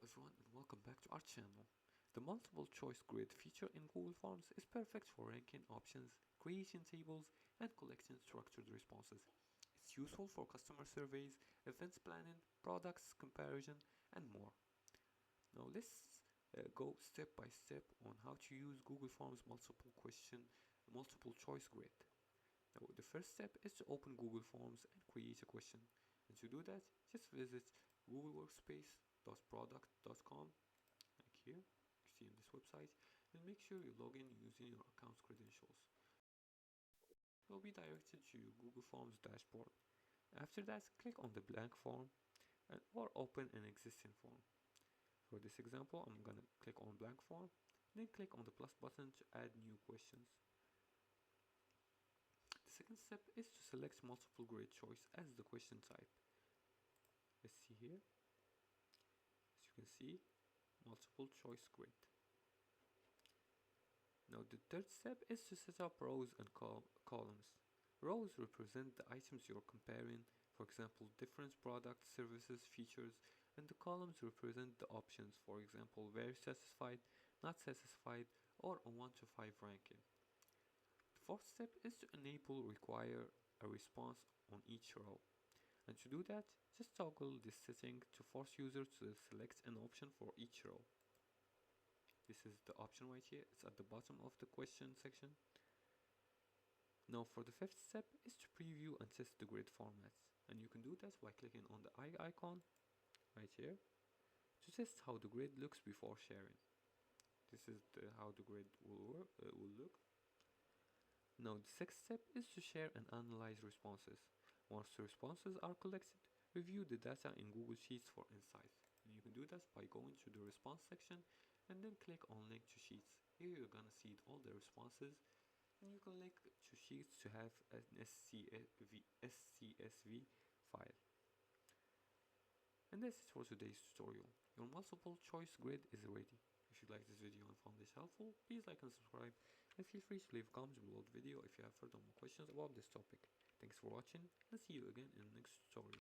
everyone and welcome back to our channel. The multiple choice grid feature in Google Forms is perfect for ranking options, creating tables, and collecting structured responses. It's useful for customer surveys, events planning, products comparison, and more. Now let's go step by step on how to use Google Forms multiple choice grid. Now the first step is to open Google Forms and create a question. And to do that, just visit googleworkspace.product.com like here, you see in this website, and make sure you log in using your account's credentials. You'll be directed to Google Forms dashboard. After that, click on the blank form or open an existing form. For this example, I'm gonna click on blank form, then click on the plus button to add new questions. The second step is to select multiple grid choice as the question type. Let's see here. As you can see, multiple choice grid. Now the third step is to set up rows and columns. Rows represent the items you're comparing, for example different products, services, features, and the columns represent the options, for example very satisfied, not satisfied, or a 1 to 5 ranking. The fourth step is to enable require a response on each row. And to do that, just toggle this setting to force users to select an option for each row. This is the option right here, it's at the bottom of the question section. Now for the fifth step is to preview and test the grid formats. And you can do that by clicking on the eye icon right here to test how the grid looks before sharing. This is how the grid will look. Now the sixth step is to share and analyze responses. Once the responses are collected, review the data in Google Sheets for insights. And you can do that by going to the response section and then click on link to sheets. Here you're gonna see all the responses and you can link to sheets to have an SCSV file. And that's it for today's tutorial. Your multiple choice grid is ready. If you like this video and found this helpful, please like and subscribe, and feel free to leave comments below the video if you have further more questions about this topic. Thanks for watching, and see you again in the next tutorial.